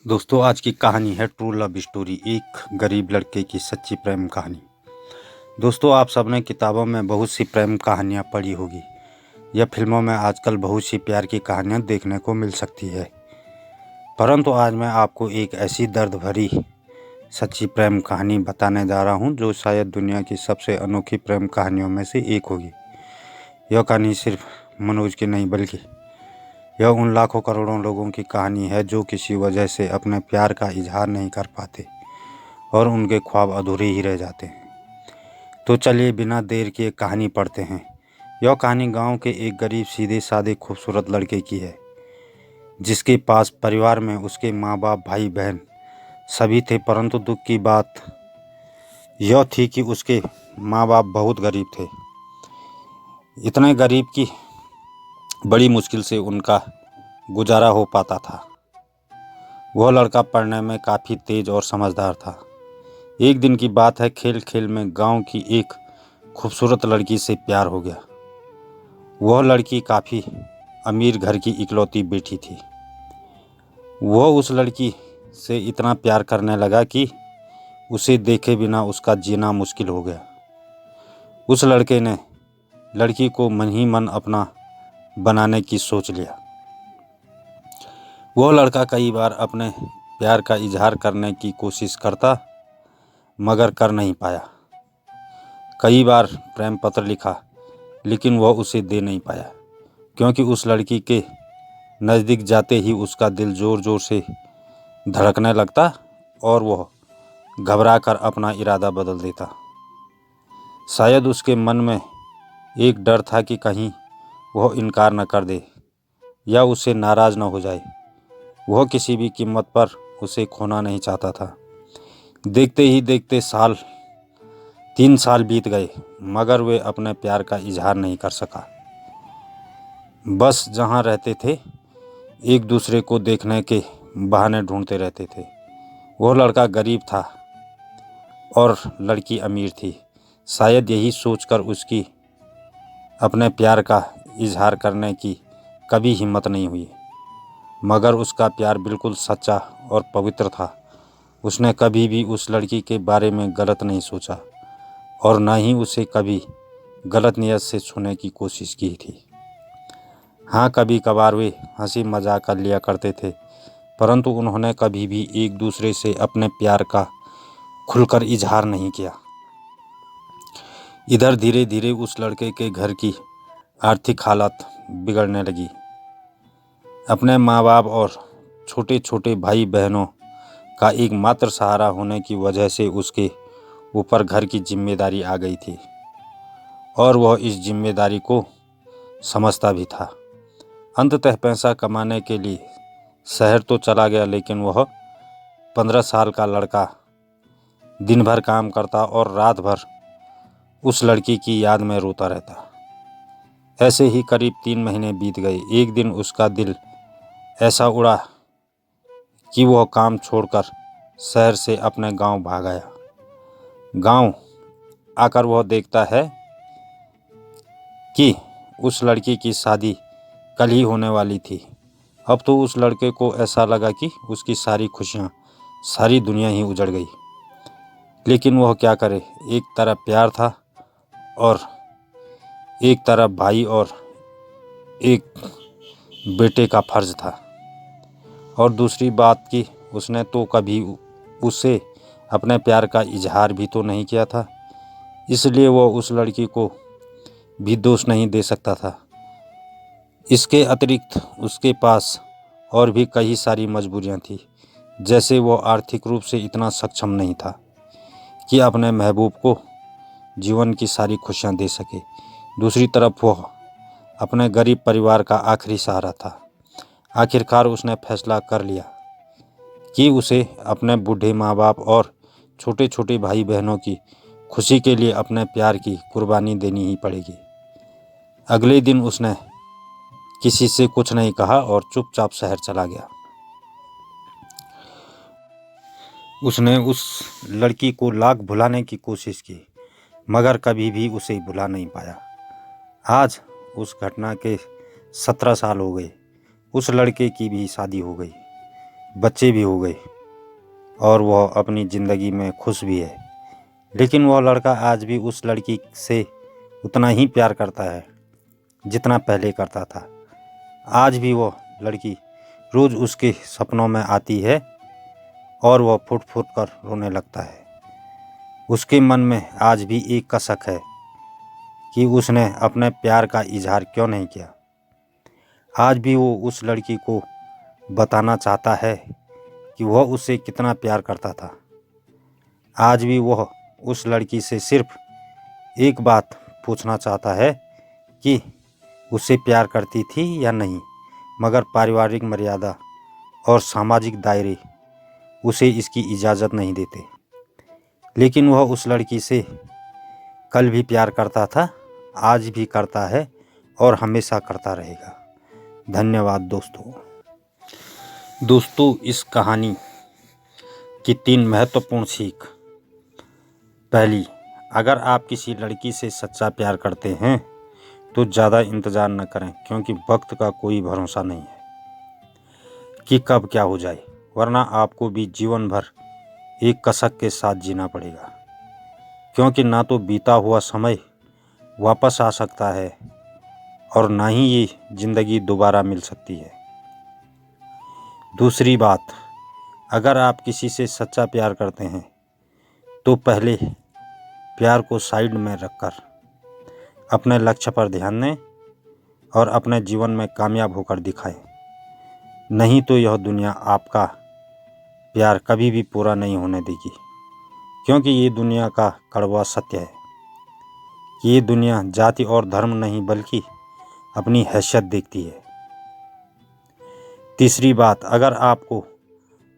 दोस्तों, आज की कहानी है ट्रू लव स्टोरी, एक गरीब लड़के की सच्ची प्रेम कहानी। दोस्तों, आप सबने किताबों में बहुत सी प्रेम कहानियाँ पढ़ी होगी या फिल्मों में आजकल बहुत सी प्यार की कहानियाँ देखने को मिल सकती है। परंतु आज मैं आपको एक ऐसी दर्द भरी सच्ची प्रेम कहानी बताने जा रहा हूँ जो शायद दुनिया की सबसे अनोखी प्रेम कहानियों में से एक होगी। यह कहानी सिर्फ मनोज की नहीं बल्कि यह उन लाखों करोड़ों लोगों की कहानी है जो किसी वजह से अपने प्यार का इजहार नहीं कर पाते और उनके ख्वाब अधूरे ही रह जाते हैं। तो चलिए बिना देर किए कहानी पढ़ते हैं। यह कहानी गांव के एक गरीब सीधे सादे खूबसूरत लड़के की है जिसके पास परिवार में उसके माँ बाप भाई बहन सभी थे। परंतु दुख की बात यह थी कि उसके माँ बाप बहुत गरीब थे, इतने गरीब कि बड़ी मुश्किल से उनका गुजारा हो पाता था। वह लड़का पढ़ने में काफ़ी तेज और समझदार था। एक दिन की बात है, खेल खेल में गांव की एक खूबसूरत लड़की से प्यार हो गया। वह लड़की काफ़ी अमीर घर की इकलौती बेटी थी। वह उस लड़की से इतना प्यार करने लगा कि उसे देखे बिना उसका जीना मुश्किल हो गया। उस लड़के ने लड़की को मन ही मन अपना बनाने की सोच लिया। वह लड़का कई बार अपने प्यार का इजहार करने की कोशिश करता मगर कर नहीं पाया। कई बार प्रेम पत्र लिखा लेकिन वह उसे दे नहीं पाया क्योंकि उस लड़की के नज़दीक जाते ही उसका दिल ज़ोर ज़ोर से धड़कने लगता और वह घबरा कर अपना इरादा बदल देता। शायद उसके मन में एक डर था कि कहीं वह इनकार न कर दे या उससे नाराज़ न हो जाए। वह किसी भी कीमत पर उसे खोना नहीं चाहता था। देखते ही देखते 3 साल बीत गए मगर वे अपने प्यार का इजहार नहीं कर सका। बस जहाँ रहते थे एक दूसरे को देखने के बहाने ढूंढते रहते थे। वह लड़का गरीब था और लड़की अमीर थी। शायद यही सोचकर उसकी अपने प्यार का इजहार करने की कभी हिम्मत नहीं हुई। मगर उसका प्यार बिल्कुल सच्चा और पवित्र था। उसने कभी भी उस लड़की के बारे में गलत नहीं सोचा और न ही उसे कभी गलत नीयत से छूने की कोशिश की थी। हाँ, कभी कभार वे हंसी मजाक कर लिया करते थे, परंतु उन्होंने कभी भी एक दूसरे से अपने प्यार का खुलकर इजहार नहीं किया। इधर धीरे धीरे उस लड़के के घर की आर्थिक हालत बिगड़ने लगी। अपने माँ बाप और छोटे छोटे भाई बहनों का एकमात्र सहारा होने की वजह से उसके ऊपर घर की जिम्मेदारी आ गई थी और वह इस जिम्मेदारी को समझता भी था। अंततः पैसा कमाने के लिए शहर तो चला गया, लेकिन वह 15 साल का लड़का दिन भर काम करता और रात भर उस लड़की की याद में रोता रहता। ऐसे ही करीब 3 महीने बीत गए। एक दिन उसका दिल ऐसा उड़ा कि वह काम छोड़कर शहर से अपने गांव भाग आया। गांव आकर वह देखता है कि उस लड़की की शादी कल ही होने वाली थी। अब तो उस लड़के को ऐसा लगा कि उसकी सारी खुशियाँ, सारी दुनिया ही उजड़ गई। लेकिन वह क्या करे, एक तरफ प्यार था और एक तरफ भाई और एक बेटे का फर्ज था। और दूसरी बात कि उसने तो कभी उससे अपने प्यार का इजहार भी तो नहीं किया था, इसलिए वह उस लड़की को भी दोष नहीं दे सकता था। इसके अतिरिक्त उसके पास और भी कई सारी मजबूरियां थी, जैसे वो आर्थिक रूप से इतना सक्षम नहीं था कि अपने महबूब को जीवन की सारी खुशियां दे सके। दूसरी तरफ वह अपने गरीब परिवार का आखिरी सहारा था। आखिरकार उसने फैसला कर लिया कि उसे अपने बूढ़े माँ बाप और छोटे छोटे भाई बहनों की खुशी के लिए अपने प्यार की कुर्बानी देनी ही पड़ेगी। अगले दिन उसने किसी से कुछ नहीं कहा और चुपचाप शहर चला गया। उसने उस लड़की को लाख भुलाने की कोशिश की मगर कभी भी उसे भुला नहीं पाया। आज उस घटना के 17 साल हो गए। उस लड़के की भी शादी हो गई। बच्चे भी हो गए और वह अपनी ज़िंदगी में खुश भी है। लेकिन वह लड़का आज भी उस लड़की से उतना ही प्यार करता है जितना पहले करता था। आज भी वह लड़की रोज़ उसके सपनों में आती है और वह फुट फुट कर रोने लगता है। उसके मन में आज भी एक कसक है कि उसने अपने प्यार का इजहार क्यों नहीं किया। आज भी वो उस लड़की को बताना चाहता है कि वह उससे कितना प्यार करता था। आज भी वह उस लड़की से सिर्फ एक बात पूछना चाहता है कि उससे प्यार करती थी या नहीं, मगर पारिवारिक मर्यादा और सामाजिक दायरे उसे इसकी इजाज़त नहीं देते। लेकिन वह उस लड़की से कल भी प्यार करता था, आज भी करता है और हमेशा करता रहेगा। धन्यवाद दोस्तों, इस कहानी की 3 महत्वपूर्ण सीख। पहली, अगर आप किसी लड़की से सच्चा प्यार करते हैं तो ज़्यादा इंतज़ार न करें, क्योंकि वक्त का कोई भरोसा नहीं है कि कब क्या हो जाए, वरना आपको भी जीवन भर एक कसक के साथ जीना पड़ेगा। क्योंकि ना तो बीता हुआ समय वापस आ सकता है और ना ही ये ज़िंदगी दोबारा मिल सकती है। दूसरी बात, अगर आप किसी से सच्चा प्यार करते हैं तो पहले प्यार को साइड में रखकर अपने लक्ष्य पर ध्यान दें और अपने जीवन में कामयाब होकर दिखाएं। नहीं तो यह दुनिया आपका प्यार कभी भी पूरा नहीं होने देगी। क्योंकि ये दुनिया का कड़वा सत्य है कि ये दुनिया जाति और धर्म नहीं बल्कि अपनी हैसियत देखती है। तीसरी बात, अगर आपको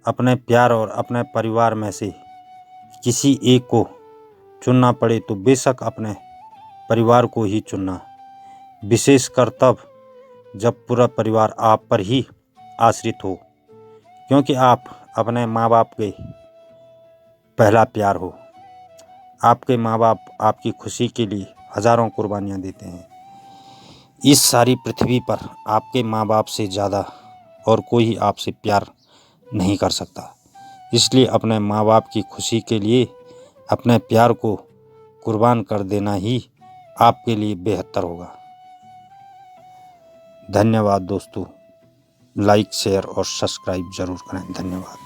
अपने प्यार और अपने परिवार में से किसी एक को चुनना पड़े तो बेशक अपने परिवार को ही चुनना, विशेषकर तब जब पूरा परिवार आप पर ही आश्रित हो, क्योंकि आप अपने माँ बाप के पहला प्यार हो। आपके माँ बाप आपकी खुशी के लिए हज़ारों कुर्बानियाँ देते हैं। इस सारी पृथ्वी पर आपके माँ बाप से ज़्यादा और कोई आपसे प्यार नहीं कर सकता। इसलिए अपने माँ बाप की खुशी के लिए अपने प्यार को कुर्बान कर देना ही आपके लिए बेहतर होगा। धन्यवाद दोस्तों, लाइक शेयर और सब्सक्राइब ज़रूर करें। धन्यवाद।